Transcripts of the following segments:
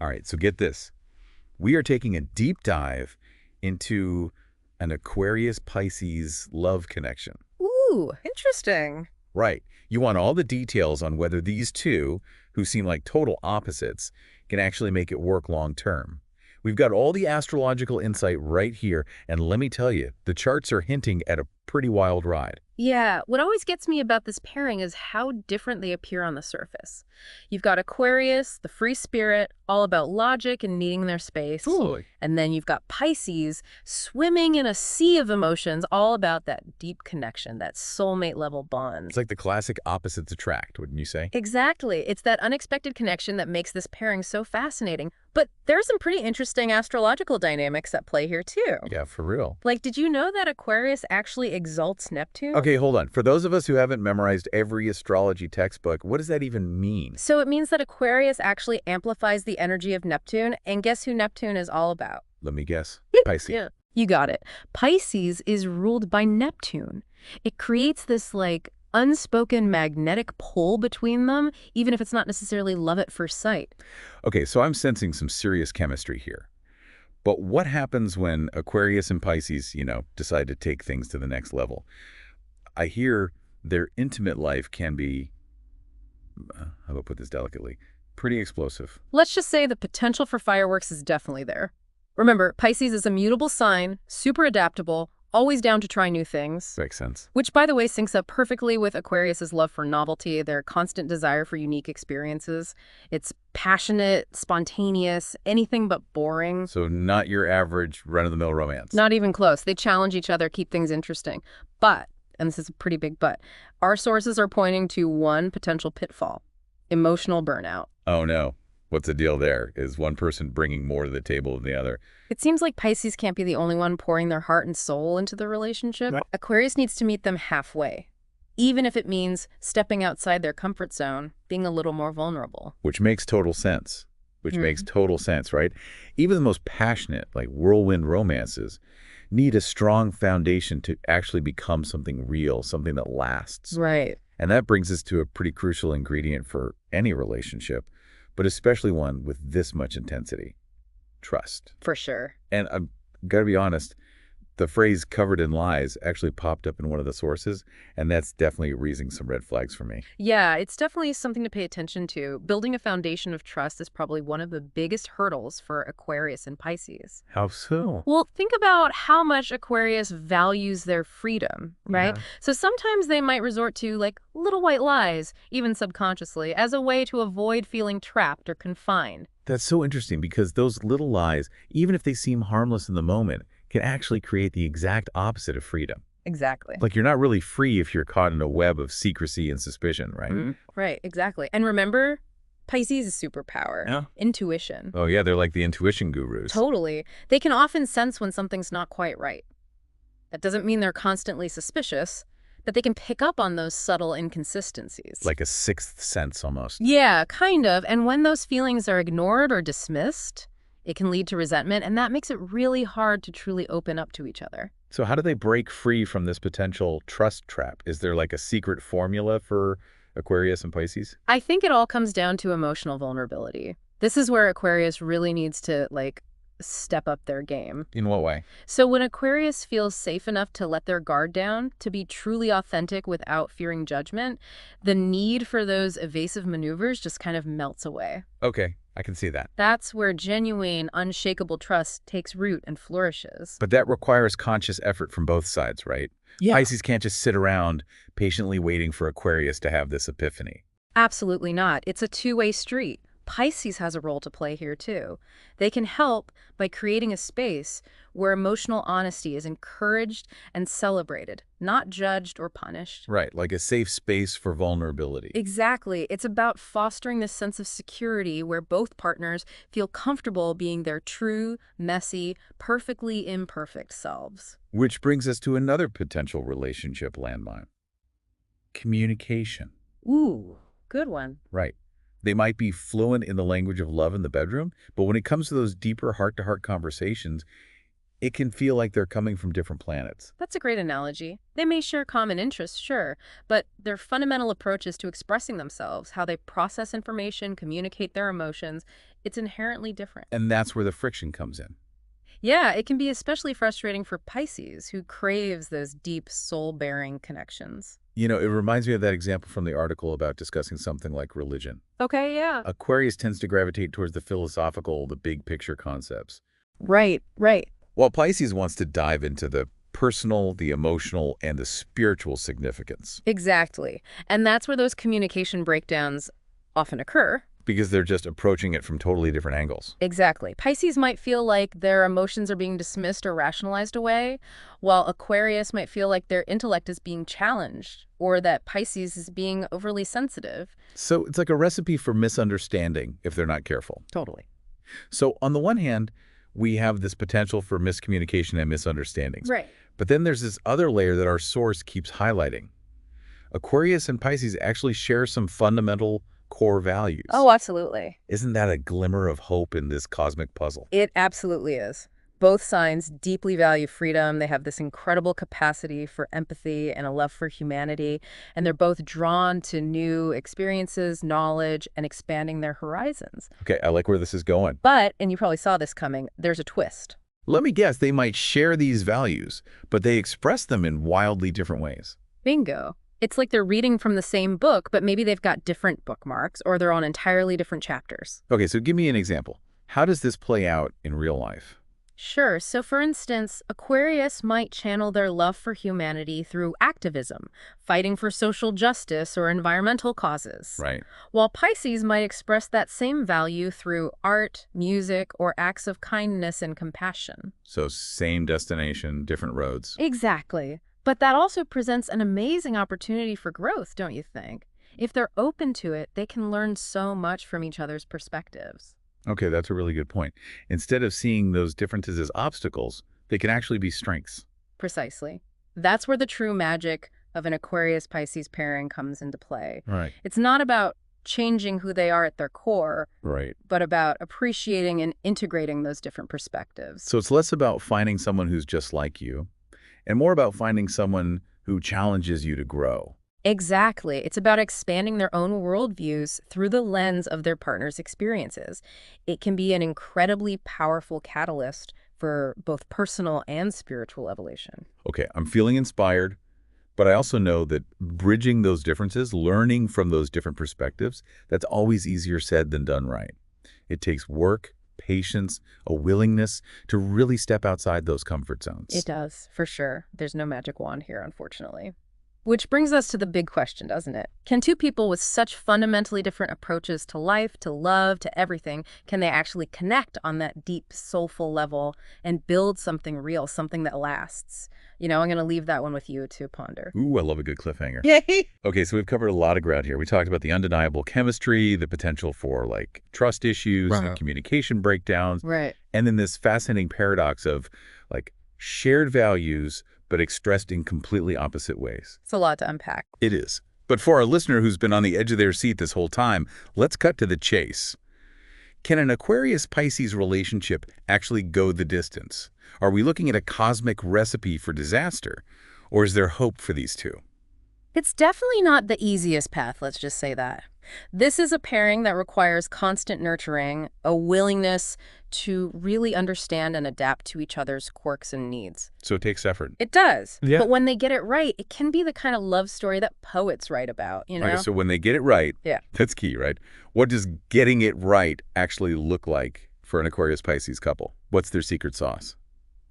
All right, so get this. We are taking a deep dive into an Aquarius-Pisces love connection. Ooh, interesting. Right. You want all the details on whether these two, who seem like total opposites, can actually make it work long term. We've got all the astrological insight right here, and let me tell you, the charts are hinting at a pretty wild ride. Yeah, what always gets me about this pairing is how different they appear on the surface. You've got Aquarius, the free spirit, all about logic and needing their space. Totally. And then you've got Pisces, swimming in a sea of emotions, all about that deep connection, that soulmate level bond. It's like the classic opposites attract, wouldn't you say? Exactly. It's that unexpected connection that makes this pairing so fascinating. But there's some pretty interesting astrological dynamics at play here, too. Yeah, for real. Like, did you know that Aquarius actually exalts Neptune? Okay, hold on. For those of us who haven't memorized every astrology textbook, what does that even mean? So it means that Aquarius actually amplifies the energy of Neptune, and guess who Neptune is all about? Let me guess. Pisces. Yeah. You got it. Pisces is ruled by Neptune. It creates this, like, unspoken magnetic pull between them, even if it's not necessarily love at first sight. Okay, so I'm sensing some serious chemistry here. But what happens when Aquarius and Pisces, decide to take things to the next level? I hear their intimate life can be, how do I put this delicately, pretty explosive. Let's just say the potential for fireworks is definitely there. Remember, Pisces is a mutable sign, super adaptable, always down to try new things. Makes sense. Which, by the way, syncs up perfectly with Aquarius's love for novelty, their constant desire for unique experiences. It's passionate, spontaneous, anything but boring. So not your average run-of-the-mill romance. Not even close. They challenge each other, keep things interesting. But, and this is a pretty big but, our sources are pointing to one potential pitfall: emotional burnout. Oh no. What's the deal there? Is one person bringing more to the table than the other? It seems like Pisces can't be the only one pouring their heart and soul into the relationship. Right. Aquarius needs to meet them halfway, even if it means stepping outside their comfort zone, being a little more vulnerable. Which makes total sense. Right? Even the most passionate, like whirlwind romances, need a strong foundation to actually become something real, something that lasts. Right. And that brings us to a pretty crucial ingredient for any relationship, but especially one with this much intensity: trust. For sure. And I've got to be honest, the phrase "covered in lies" actually popped up in one of the sources, and that's definitely raising some red flags for me. Yeah, it's definitely something to pay attention to. Building a foundation of trust is probably one of the biggest hurdles for Aquarius and Pisces. How so? Well, think about how much Aquarius values their freedom, right? Yeah. So sometimes they might resort to, like, little white lies, even subconsciously, as a way to avoid feeling trapped or confined. That's so interesting because those little lies, even if they seem harmless in the moment, can actually create the exact opposite of freedom. Exactly. Like, you're not really free if you're caught in a web of secrecy and suspicion, right? Right, exactly. And remember, Pisces is superpower. Yeah. Intuition. Oh, yeah, they're like the intuition gurus. Totally. They can often sense when something's not quite right. That doesn't mean they're constantly suspicious, but they can pick up on those subtle inconsistencies. Like a sixth sense almost. Yeah, kind of. And when those feelings are ignored or dismissed, it can lead to resentment, and that makes it really hard to truly open up to each other. So how do they break free from this potential trust trap? Is there like a secret formula for Aquarius and Pisces? I think it all comes down to emotional vulnerability. This is where Aquarius really needs to, like, step up their game. In what way? So when Aquarius feels safe enough to let their guard down, to be truly authentic without fearing judgment, the need for those evasive maneuvers just kind of melts away. Okay, I can see that. That's where genuine, unshakable trust takes root and flourishes. But that requires conscious effort from both sides, right? Yeah. Pisces can't just sit around patiently waiting for Aquarius to have this epiphany. Absolutely not. It's a two-way street. Pisces has a role to play here, too. They can help by creating a space where emotional honesty is encouraged and celebrated, not judged or punished. Right, like a safe space for vulnerability. Exactly. It's about fostering this sense of security where both partners feel comfortable being their true, messy, perfectly imperfect selves. Which brings us to another potential relationship landmine: communication. Ooh, good one. Right. They might be fluent in the language of love in the bedroom, but when it comes to those deeper heart-to-heart conversations, It can feel like they're coming from different planets. That's a great analogy. They may share common interests, sure, but their fundamental approaches to expressing themselves, how they process information, communicate their emotions, it's inherently different. And that's where the friction comes in. Yeah, it can be especially frustrating for Pisces, who craves those deep, soul-bearing connections. You know, it reminds me of that example from the article about discussing something like religion. Okay, yeah. Aquarius tends to gravitate towards the philosophical, the big picture concepts, Right, right. while Pisces wants to dive into the personal, the emotional, and the spiritual significance, Exactly. And that's where those communication breakdowns often occur. because they're just approaching it from totally different angles. Exactly. Pisces might feel like their emotions are being dismissed or rationalized away, while Aquarius might feel like their intellect is being challenged, or that Pisces is being overly sensitive. So it's like a recipe for misunderstanding if they're not careful. Totally. So on the one hand, we have this potential for miscommunication and misunderstandings. Right. But then there's this other layer that our source keeps highlighting. Aquarius and Pisces actually share some fundamental core values. Oh, absolutely. Isn't that a glimmer of hope in this cosmic puzzle? It absolutely is. Both signs deeply value freedom. They have this incredible capacity for empathy and a love for humanity, and they're both drawn to new experiences, knowledge, and expanding their horizons. Okay, I like where this is going. But, and you probably saw this coming, there's a twist. Let me guess, they might share these values, but they express them in wildly different ways. Bingo. It's like they're reading from the same book, but maybe they've got different bookmarks or they're on entirely different chapters. Okay, so give me an example. How does this play out in real life? Sure. So, for instance, Aquarius might channel their love for humanity through activism, fighting for social justice or environmental causes. Right. While Pisces might express that same value through art, music, or acts of kindness and compassion. So same destination, different roads. Exactly. But that also presents an amazing opportunity for growth, don't you think? If they're open to it, they can learn so much from each other's perspectives. Okay, that's a really good point. Instead of seeing those differences as obstacles, they can actually be strengths. Precisely. That's where the true magic of an Aquarius-Pisces pairing comes into play. Right. It's not about changing who they are at their core, Right. but about appreciating and integrating those different perspectives. So it's less about finding someone who's just like you and more about finding someone who challenges you to grow. Exactly. It's about expanding their own worldviews through the lens of their partner's experiences. It can be an incredibly powerful catalyst for both personal and spiritual evolution. Okay, I'm feeling inspired, but I also know that bridging those differences, learning from those different perspectives, that's always easier said than done right. It takes work, patience, a willingness to really step outside those comfort zones. It does, for sure. There's no magic wand here, unfortunately. Which brings us to the big question, doesn't it? Can two people with such fundamentally different approaches to life, to love, to everything, can they actually connect on that deep, soulful level and build something real, something that lasts? You know, I'm going to leave that one with you to ponder. Ooh, I love a good cliffhanger. Yay! Okay, so we've covered a lot of ground here. We talked about the undeniable chemistry, the potential for like trust issues, Right. communication breakdowns, Right. and then this fascinating paradox of like shared values, but expressed in completely opposite ways. It's a lot to unpack. It is. But for our listener who's been on the edge of their seat this whole time, let's cut to the chase. Can an Aquarius-Pisces relationship actually go the distance? Are we looking at a cosmic recipe for disaster? Or is there hope for these two? It's definitely not the easiest path, let's just say that. This is a pairing that requires constant nurturing, a willingness to really understand and adapt to each other's quirks and needs. So it takes effort. It does. Yeah. But when they get it right, it can be the kind of love story that poets write about, you know? Okay, so when they get it right, Yeah. that's key, right? What does getting it right actually look like for an Aquarius-Pisces couple? What's their secret sauce?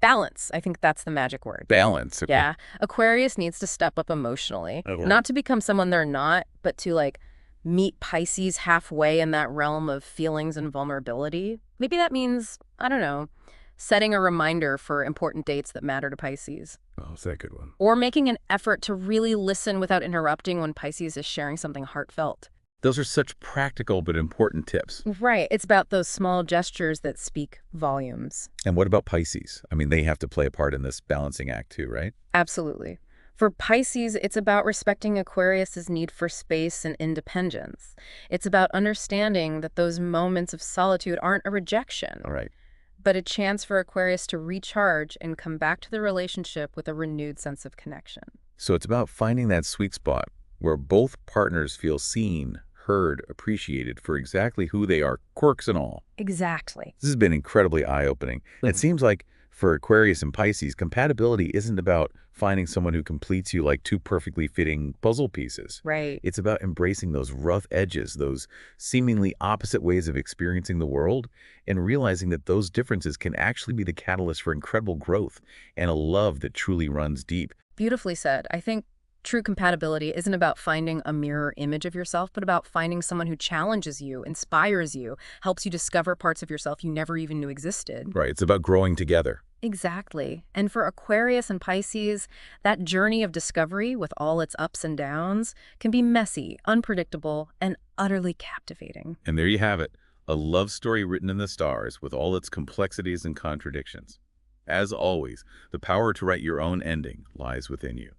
Balance. I think that's the magic word. Balance. Okay. Yeah. Aquarius needs to step up emotionally. Okay. Not to become someone they're not, but to like meet Pisces halfway in that realm of feelings and vulnerability. Maybe that means, I don't know, setting a reminder for important dates that matter to Pisces. Oh, is that a good one? Or making an effort to really listen without interrupting when Pisces is sharing something heartfelt. Those are such practical but important tips. Right. It's about those small gestures that speak volumes. And what about Pisces? I mean, they have to play a part in this balancing act too, right? Absolutely. For Pisces, it's about respecting Aquarius's need for space and independence. It's about understanding that those moments of solitude aren't a rejection. All right. but a chance for Aquarius to recharge and come back to the relationship with a renewed sense of connection. So it's about finding that sweet spot where both partners feel seen, heard, appreciated for exactly who they are, quirks and all. Exactly. This has been incredibly eye-opening. It seems like for Aquarius and Pisces, compatibility isn't about finding someone who completes you like two perfectly fitting puzzle pieces. Right. It's about embracing those rough edges, those seemingly opposite ways of experiencing the world, and realizing that those differences can actually be the catalyst for incredible growth and a love that truly runs deep. Beautifully said. I think true compatibility isn't about finding a mirror image of yourself, but about finding someone who challenges you, inspires you, helps you discover parts of yourself you never even knew existed. Right, it's about growing together. Exactly. And for Aquarius and Pisces, that journey of discovery with all its ups and downs can be messy, unpredictable, and utterly captivating. And there you have it, a love story written in the stars with all its complexities and contradictions. As always, the power to write your own ending lies within you.